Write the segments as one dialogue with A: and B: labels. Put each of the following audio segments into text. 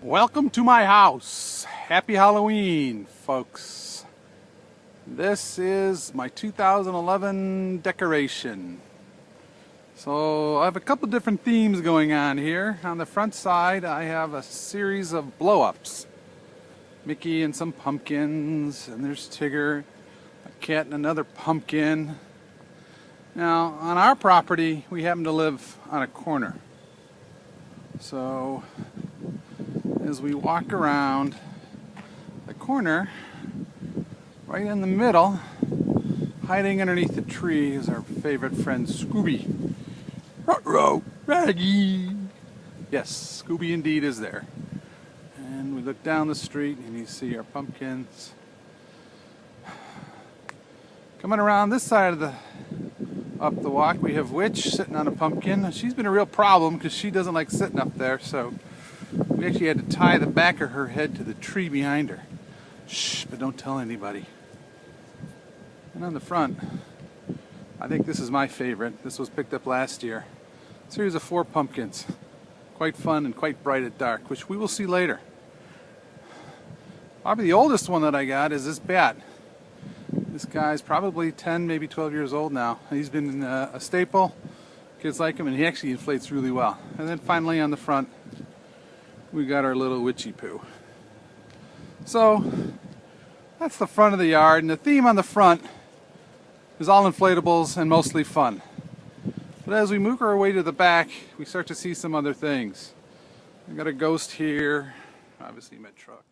A: Welcome to my house. Happy Halloween, folks. This is my 2011 decoration. So I have a couple different themes going on here. On the front side, I have a series of blow-ups. Mickey and some pumpkins, and there's Tigger, a cat and another pumpkin. Now, on our property, we happen to live on a corner. So as we walk around the corner, right in the middle, hiding underneath the tree, is our favorite friend Scooby. Ruh-roh, Raggy! Yes, Scooby indeed is there. And we look down the street and you see our pumpkins. Coming around this side of up the walk, we have Witch sitting on a pumpkin. She's been a real problem because she doesn't like sitting up there, so we actually had to tie the back of her head to the tree behind her. Shh, but don't tell anybody. And on the front, I think this is my favorite. This was picked up last year. A series of 4 pumpkins. Quite fun and quite bright at dark, which we will see later. Probably the oldest one that I got is this bat. This guy's probably 10, maybe 12 years old now. He's been a staple. Kids like him, and he actually inflates really well. And then finally on the front, we got our little witchy poo. So that's the front of the yard, and the theme on the front is all inflatables and mostly fun. But as we move our way to the back, we start to see some other things. We got a ghost here, obviously my truck.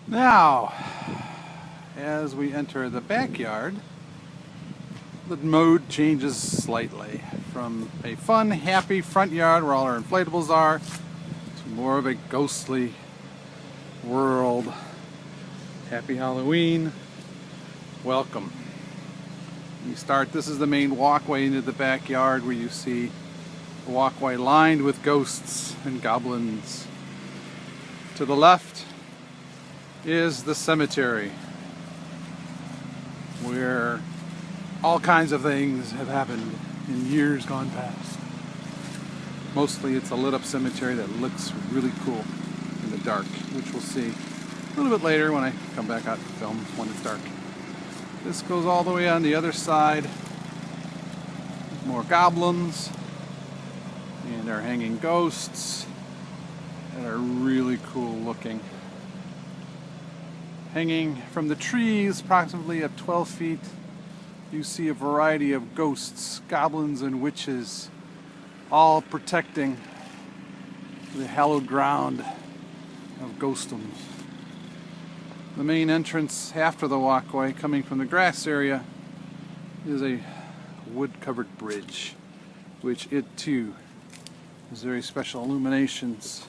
A: Now, as we enter the backyard, the mode changes slightly from a fun, happy front yard where all our inflatables are to more of a ghostly world. Happy Halloween. Welcome. We start, this is the main walkway into the backyard where you see a walkway lined with ghosts and goblins. To the left is the cemetery, where all kinds of things have happened in years gone past. Mostly it's a lit up cemetery that looks really cool in the dark, which we'll see a little bit later when I come back out to film when it's dark. This goes all the way on the other side. More goblins and our hanging ghosts that are really cool looking. Hanging from the trees, approximately at 12 feet, you see a variety of ghosts, goblins, and witches, all protecting the hallowed ground of ghostdoms. The main entrance after the walkway, coming from the grass area, is a wood-covered bridge, which it too has very special illuminations,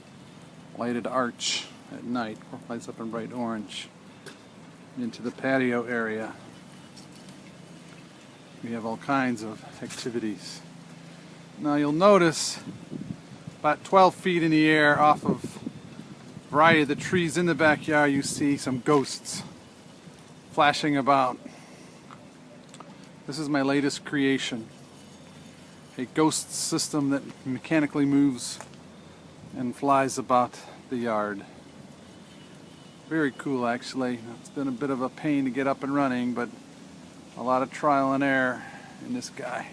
A: lighted arch at night, lights up in bright orange. Into the patio area, we have all kinds of activities. Now you'll notice about 12 feet in the air off of a variety of the trees in the backyard, you see some ghosts flashing about. This is my latest creation, a ghost system that mechanically moves and flies about the yard. Very cool, actually. It's been a bit of a pain to get up and running, but a lot of trial and error, and this guy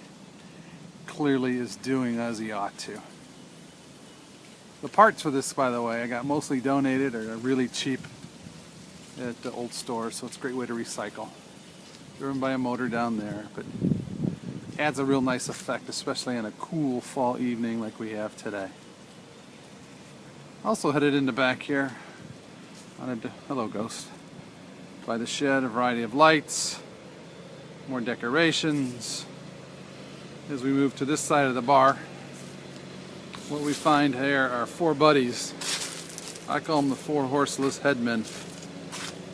A: clearly is doing as he ought to. The parts for this, by the way, I got mostly donated or really cheap at the old store, so it's a great way to recycle. Driven by a motor down there, but adds a real nice effect, especially on a cool fall evening like we have today. Also headed in the back here, hello ghost, by the shed, a variety of lights, more decorations. As we move to this side of the bar, what we find here are 4 buddies. I call them the 4 horseless headmen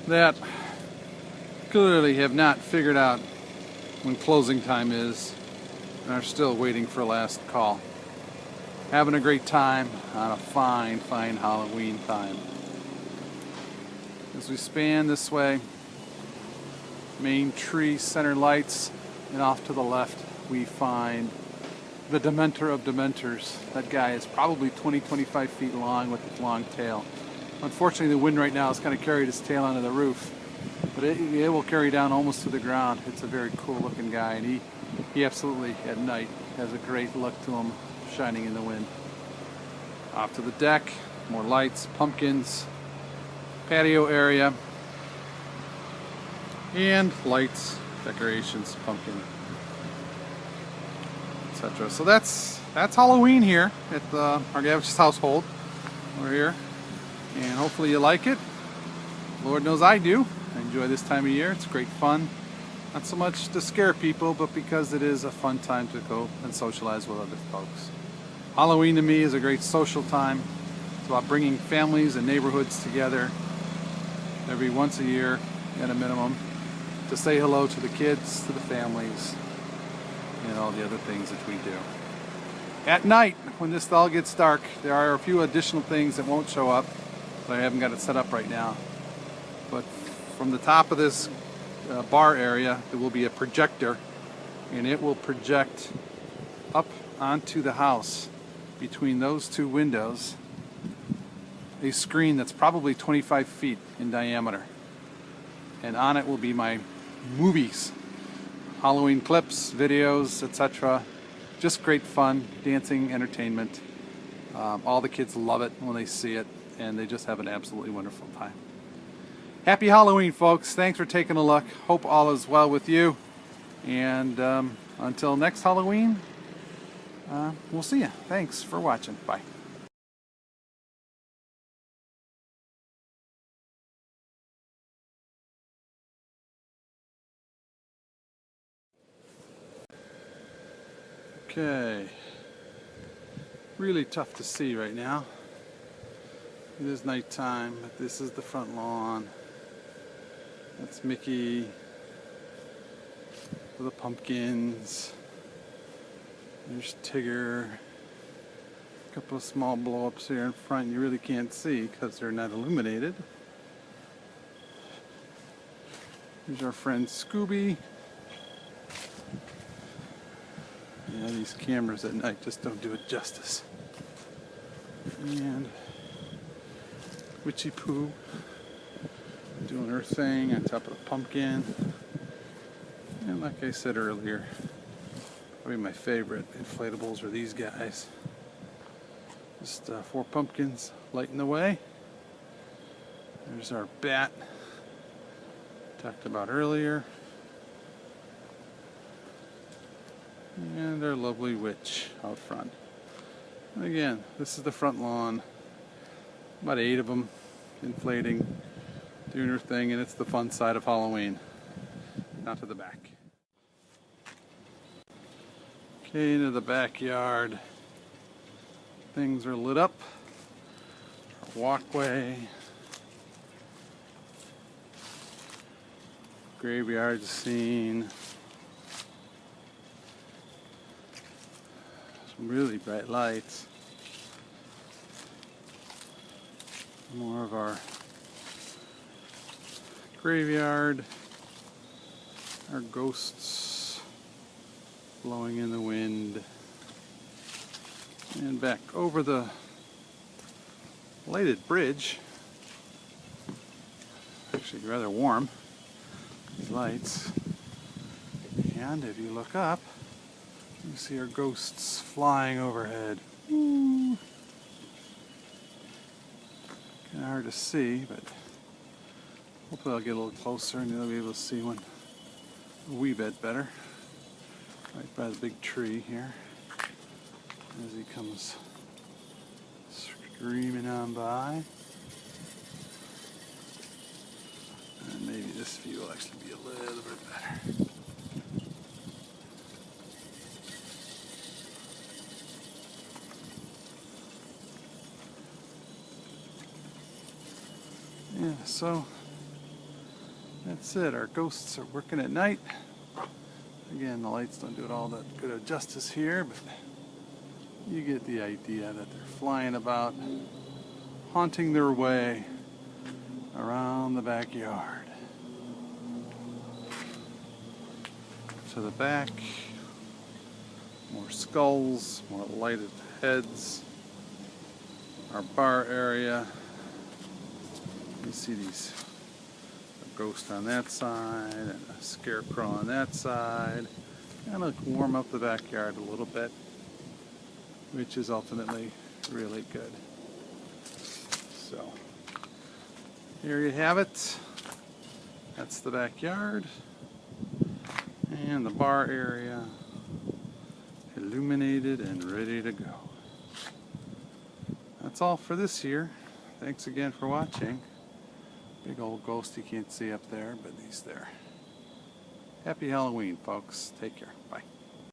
A: that clearly have not figured out when closing time is and are still waiting for a last call. Having a great time on a fine, fine Halloween time. As we span this way, main tree center lights, and off to the left we find the Dementor of Dementors. That guy is probably 20-25 feet long with his long tail. Unfortunately, the wind right now has kind of carried his tail onto the roof, but it will carry down almost to the ground. It's a very cool looking guy, and he absolutely at night has a great look to him, shining in the wind. Off to the deck, more lights, pumpkins, patio area, and lights, decorations, pumpkin, etc. So that's Halloween here at Argavish's household. We're here, and hopefully you like it. Lord knows I do. I enjoy this time of year. It's great fun. Not so much to scare people, but because it is a fun time to go and socialize with other folks. Halloween to me is a great social time. It's about bringing families and neighborhoods together every once a year at a minimum to say hello to the kids, to the families, and all the other things that we do. At night, when this all gets dark, there are a few additional things that won't show up, but I haven't got it set up right now. But from the top of this bar area, there will be a projector, and it will project up onto the house between those two windows a screen that's probably 25 feet in diameter, and on it will be my movies, Halloween clips, videos, etc. Just great fun, dancing, entertainment. All the kids love it when they see it, and they just have an absolutely wonderful time. Happy Halloween, folks. Thanks for taking a look. Hope all is well with you, and until next Halloween, we'll see you. Thanks for watching. Bye. Okay. Really tough to see right now. It is nighttime, but this is the front lawn. That's Mickey with the pumpkins. There's Tigger. A couple of small blow-ups here in front you really can't see because they're not illuminated. Here's our friend Scooby. Yeah, these cameras at night just don't do it justice. And Witchy Poo doing her thing on top of the pumpkin. And like I said earlier, probably my favorite inflatables are these guys. Just 4 pumpkins lighting the way. There's our bat talked about earlier. And our lovely witch out front. And again, this is the front lawn. About 8 of them inflating, doing her thing, and it's the fun side of Halloween. Now to the back. Okay, into the backyard. Things are lit up. Our walkway. Graveyard scene. Really bright lights. More of our graveyard. Our ghosts blowing in the wind. And back over the lighted bridge. Actually rather warm, these lights. And if you look up, you see our ghosts flying overhead. Kind of hard to see, but hopefully I'll get a little closer and you'll be able to see one a wee bit better. Right by the big tree here as he comes screaming on by. And maybe this view will actually be a little bit better. Yeah, so that's it. Our ghosts are working at night. Again, the lights don't do it all that good of justice here, but you get the idea that they're flying about, haunting their way around the backyard. To the back, more skulls, more lighted heads. Our bar area. You see these, a ghost on that side and a scarecrow on that side. Kind of warm up the backyard a little bit, which is ultimately really good. So here you have it. That's the backyard and the bar area, illuminated and ready to go. That's all for this year. Thanks again for watching. Big old ghost you can't see up there, but he's there. Happy Halloween, folks. Take care.